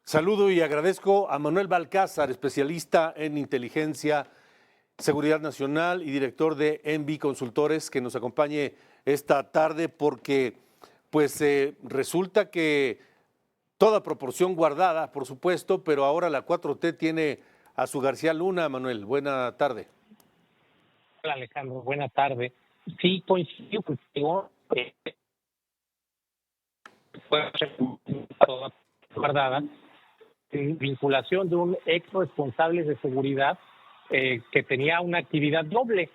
Saludo y agradezco a Manuel Balcázar, especialista en inteligencia, seguridad nacional y director de Envi Consultores, que nos acompañe esta tarde porque resulta que toda proporción guardada, por supuesto, pero ahora la 4T tiene a su García Luna. Manuel, buena tarde. Hola Alejandro, buena tarde. Sí, coincido contigo. Fue toda guardada en vinculación de un ex responsable de seguridad que tenía una actividad doble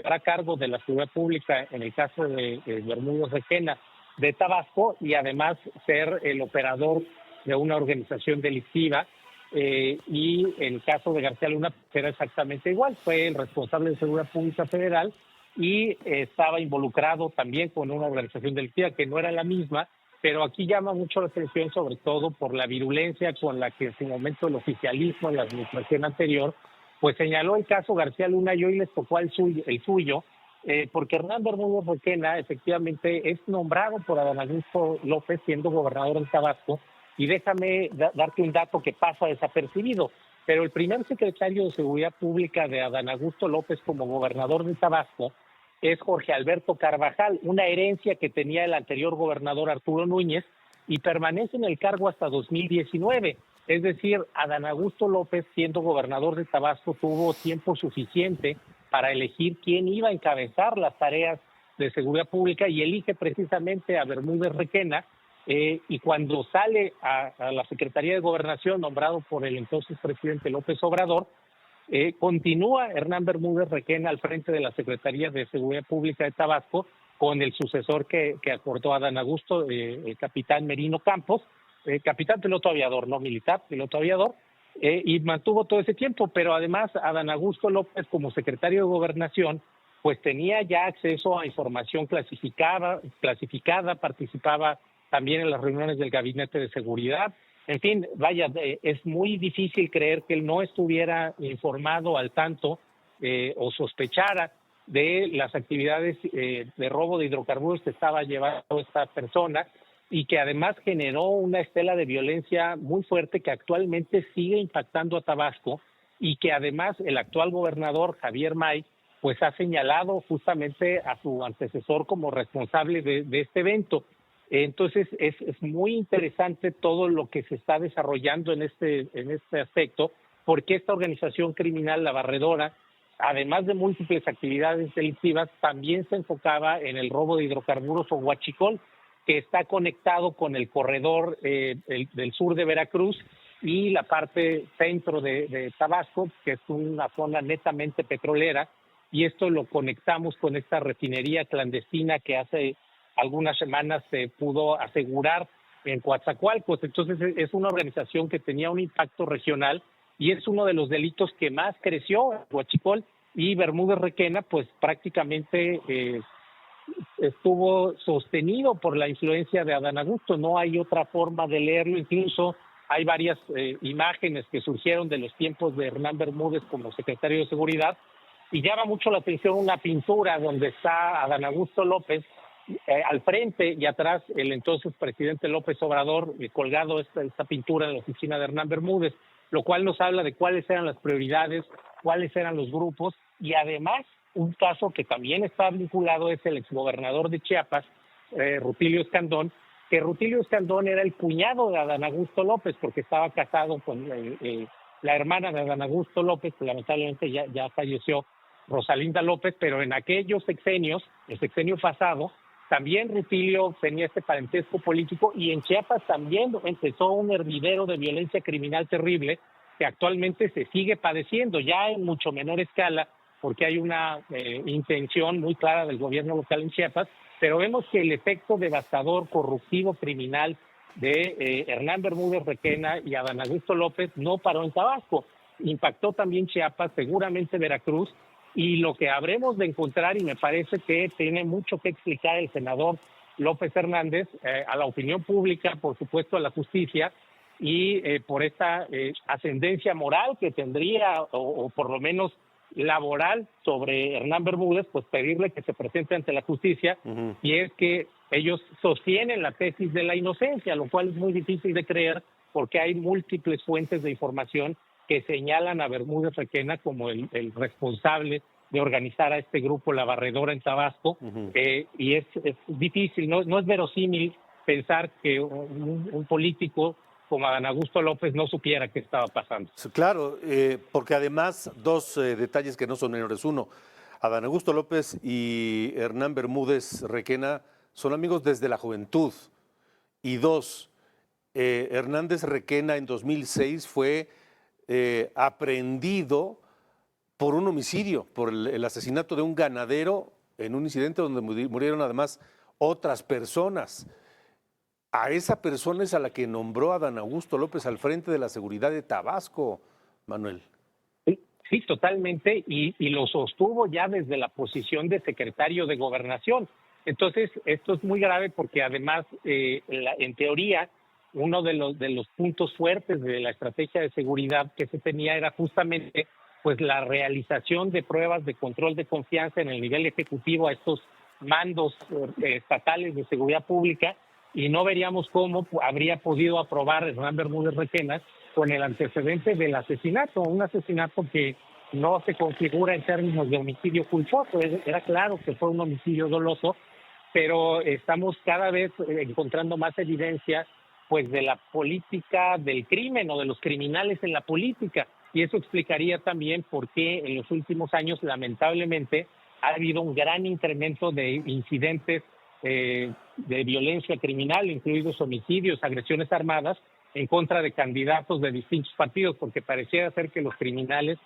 a cargo de la seguridad pública en el caso de Bermúdez Requena de Tabasco y además ser el operador de una organización delictiva. Y en el caso de García Luna era exactamente igual, fue el responsable de seguridad pública federal y estaba involucrado también con una organización delictiva que no era la misma, pero aquí llama mucho la atención sobre todo por la virulencia con la que en su momento el oficialismo de la administración anterior pues señaló el caso García Luna y hoy les tocó el suyo, porque Hernán Bermúdez Requena efectivamente es nombrado por Adán Augusto López siendo gobernador en Tabasco. Y déjame darte un dato que pasa desapercibido, pero el primer secretario de Seguridad Pública de Adán Augusto López como gobernador de Tabasco es Jorge Alberto Carvajal, una herencia que tenía el anterior gobernador Arturo Núñez y permanece en el cargo hasta 2019. Es decir, Adán Augusto López, siendo gobernador de Tabasco, tuvo tiempo suficiente para elegir quién iba a encabezar las tareas de seguridad pública y elige precisamente a Bermúdez Requena. Y cuando sale a la Secretaría de Gobernación, nombrado por el entonces presidente López Obrador, continúa Hernán Bermúdez Requena al frente de la Secretaría de Seguridad Pública de Tabasco con el sucesor que acordó Adán Augusto, el capitán Merino Campos, capitán piloto aviador, no militar, piloto aviador, y mantuvo todo ese tiempo, pero además Adán Augusto López como secretario de Gobernación pues tenía ya acceso a información clasificada, participaba también en las reuniones del Gabinete de Seguridad. En fin, vaya, es muy difícil creer que él no estuviera informado al tanto o sospechara de las actividades de robo de hidrocarburos que estaba llevando esta persona y que además generó una estela de violencia muy fuerte que actualmente sigue impactando a Tabasco y que además el actual gobernador Javier May pues ha señalado justamente a su antecesor como responsable de este evento. Entonces es muy interesante todo lo que se está desarrollando en este aspecto, porque esta organización criminal, la Barredora, además de múltiples actividades delictivas, también se enfocaba en el robo de hidrocarburos o huachicol, que está conectado con el corredor del sur de Veracruz y la parte centro de Tabasco, que es una zona netamente petrolera, y esto lo conectamos con esta refinería clandestina que hace algunas semanas se pudo asegurar en Coatzacoalcos. Entonces es una organización que tenía un impacto regional y es uno de los delitos que más creció en Huachicol, y Bermúdez Requena pues prácticamente estuvo sostenido por la influencia de Adán Augusto. No hay otra forma de leerlo, incluso hay varias imágenes que surgieron de los tiempos de Hernán Bermúdez como secretario de Seguridad y llama mucho la atención una pintura donde está Adán Augusto López al frente y atrás el entonces presidente López Obrador, colgado esta pintura en la oficina de Hernán Bermúdez, lo cual nos habla de cuáles eran las prioridades, cuáles eran los grupos, y además un caso que también está vinculado es el exgobernador de Chiapas, Rutilio Escandón, que Rutilio Escandón era el cuñado de Adán Augusto López porque estaba casado con la hermana de Adán Augusto López, que lamentablemente ya falleció, Rosalinda López, pero en aquellos sexenios, el sexenio pasado, también Rutilio tenía este parentesco político y en Chiapas también empezó un hervidero de violencia criminal terrible que actualmente se sigue padeciendo, ya en mucho menor escala, porque hay una intención muy clara del gobierno local en Chiapas, pero vemos que el efecto devastador, corruptivo, criminal de Hernán Bermúdez Requena y Adán Augusto López no paró en Tabasco, impactó también Chiapas, seguramente Veracruz. Y lo que habremos de encontrar, y me parece que tiene mucho que explicar el senador López Hernández, a la opinión pública, por supuesto a la justicia, y por esta ascendencia moral que tendría, o por lo menos laboral, sobre Hernán Bermúdez, pues pedirle que se presente ante la justicia, y es que ellos sostienen la tesis de la inocencia, lo cual es muy difícil de creer, porque hay múltiples fuentes de información que señalan a Bermúdez Requena como el responsable de organizar a este grupo La Barredora en Tabasco, y es difícil, no es verosímil pensar que un político como Adán Augusto López no supiera qué estaba pasando. Sí, claro, porque además dos detalles que no son menores. Uno, Adán Augusto López y Hernán Bermúdez Requena son amigos desde la juventud. Y dos, Hernández Requena en 2006 fue aprehendido por un homicidio, por el asesinato de un ganadero en un incidente donde murieron además otras personas. A esa persona es a la que nombró Adán Augusto López al frente de la seguridad de Tabasco, Manuel. Sí, totalmente, y lo sostuvo ya desde la posición de secretario de Gobernación. Entonces, esto es muy grave porque además, en teoría, uno de los puntos fuertes de la estrategia de seguridad que se tenía era justamente pues la realización de pruebas de control de confianza en el nivel ejecutivo a estos mandos estatales de seguridad pública, y no veríamos cómo habría podido aprobar Hernán Bermúdez Requena con el antecedente del asesinato, un asesinato que no se configura en términos de homicidio culposo. Era claro que fue un homicidio doloso, pero estamos cada vez encontrando más evidencia pues de la política del crimen o de los criminales en la política, y eso explicaría también por qué en los últimos años lamentablemente ha habido un gran incremento de incidentes de violencia criminal, incluidos homicidios, agresiones armadas en contra de candidatos de distintos partidos, porque pareciera ser que los criminales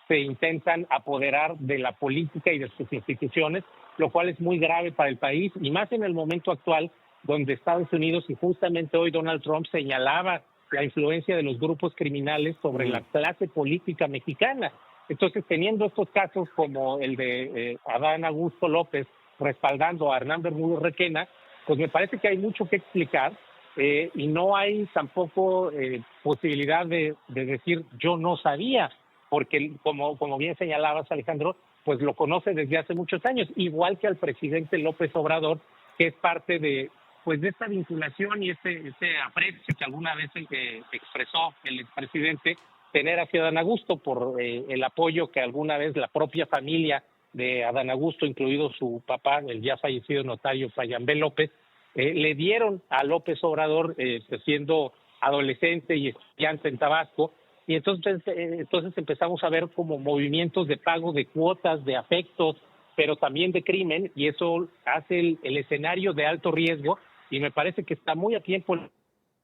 se intentan apoderar de la política y de sus instituciones, lo cual es muy grave para el país, y más en el momento actual, donde Estados Unidos, y justamente hoy Donald Trump señalaba la influencia de los grupos criminales sobre la clase política mexicana. Entonces, teniendo estos casos como el de Adán Augusto López respaldando a Hernán Bermúdez Requena, pues me parece que hay mucho que explicar, y no hay tampoco posibilidad de decir yo no sabía, porque como bien señalabas, Alejandro, pues lo conoce desde hace muchos años, igual que al presidente López Obrador, que es parte de esta vinculación y este aprecio que alguna vez expresó el expresidente tener hacia Adán Augusto por el apoyo que alguna vez la propia familia de Adán Augusto, incluido su papá, el ya fallecido notario Fayambé López, le dieron a López Obrador siendo adolescente y estudiante en Tabasco, y entonces empezamos a ver como movimientos de pago de cuotas, de afectos, pero también de crimen, y eso hace el escenario de alto riesgo, y me parece que está muy a tiempo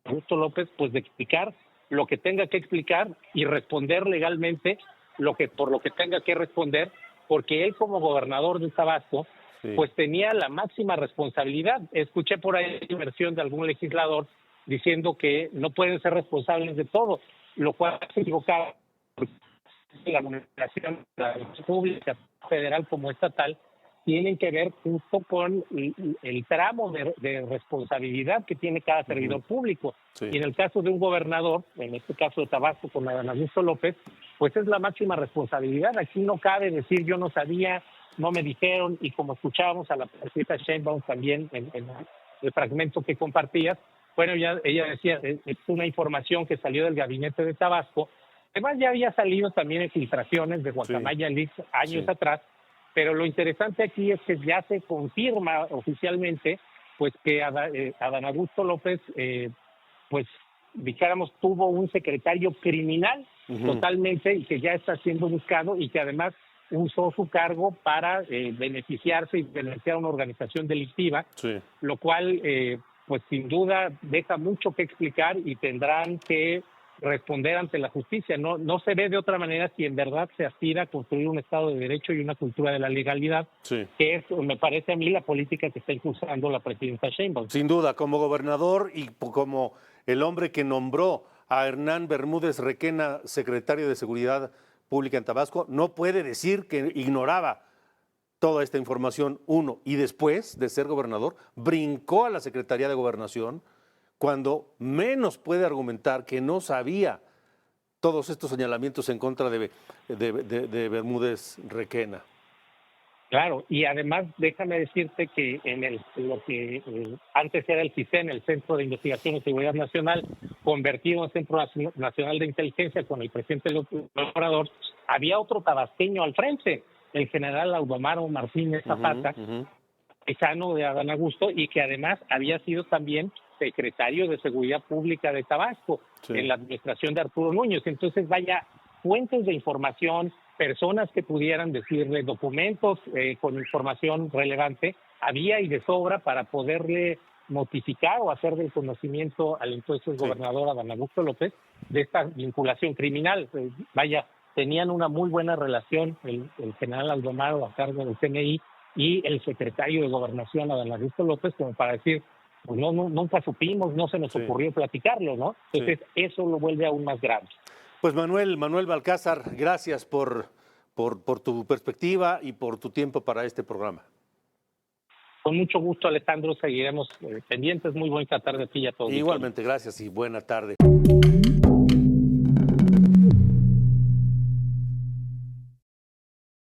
Augusto López pues de explicar lo que tenga que explicar y responder legalmente por lo que tenga que responder, porque él como gobernador de Tabasco pues tenía la máxima responsabilidad. Escuché por ahí una versión de algún legislador diciendo que no pueden ser responsables de todo, lo cual es equivocado. La administración pública, federal como estatal, tienen que ver justo con el tramo de responsabilidad que tiene cada servidor público. Sí. Y en el caso de un gobernador, en este caso de Tabasco con Adán Augusto López, pues es la máxima responsabilidad. Aquí no cabe decir yo no sabía, no me dijeron, y como escuchábamos a la presidenta Sheinbaum también en el fragmento que compartías, bueno, ella decía, es una información que salió del gabinete de Tabasco. Además ya había salido también en filtraciones de Guacamaya Leaks años atrás, pero lo interesante aquí es que ya se confirma oficialmente pues que Adán Augusto López pues dijéramos tuvo un secretario criminal totalmente, y que ya está siendo buscado, y que además usó su cargo para beneficiarse y beneficiar a una organización delictiva, lo cual pues sin duda deja mucho que explicar y tendrán que responder ante la justicia. No se ve de otra manera si en verdad se aspira a construir un Estado de Derecho y una cultura de la legalidad, que es, me parece a mí, la política que está impulsando la presidenta Sheinbaum. Sin duda, como gobernador y como el hombre que nombró a Hernán Bermúdez Requena secretario de Seguridad Pública en Tabasco, no puede decir que ignoraba toda esta información, uno, y después de ser gobernador, brincó a la Secretaría de Gobernación, cuando menos puede argumentar que no sabía todos estos señalamientos en contra de Bermúdez Requena. Claro, y además déjame decirte que lo que antes era el CISEN, el Centro de Investigación y Seguridad Nacional, convertido en Centro Nacional de Inteligencia con el presidente López Obrador, había otro tabasqueño al frente, el general Audomaro Martínez Zapata, paisano de Adán Augusto, y que además había sido también secretario de Seguridad Pública de Tabasco en la administración de Arturo Núñez. Entonces, vaya, fuentes de información, personas que pudieran decirle, documentos con información relevante, había y de sobra para poderle notificar o hacer del conocimiento al entonces gobernador Adán Augusto López de esta vinculación criminal. Vaya, tenían una muy buena relación el general Aldomaro a cargo del CNI y el secretario de Gobernación Adán Augusto López, como para decir, pues nunca supimos, no se nos ocurrió platicarlo, ¿no? Entonces eso lo vuelve aún más grave. Pues Manuel Balcázar, gracias por tu perspectiva y por tu tiempo para este programa. Con mucho gusto, Alejandro, seguiremos pendientes. Muy buena tarde a ti y a todos. Igualmente, gracias y buena tarde.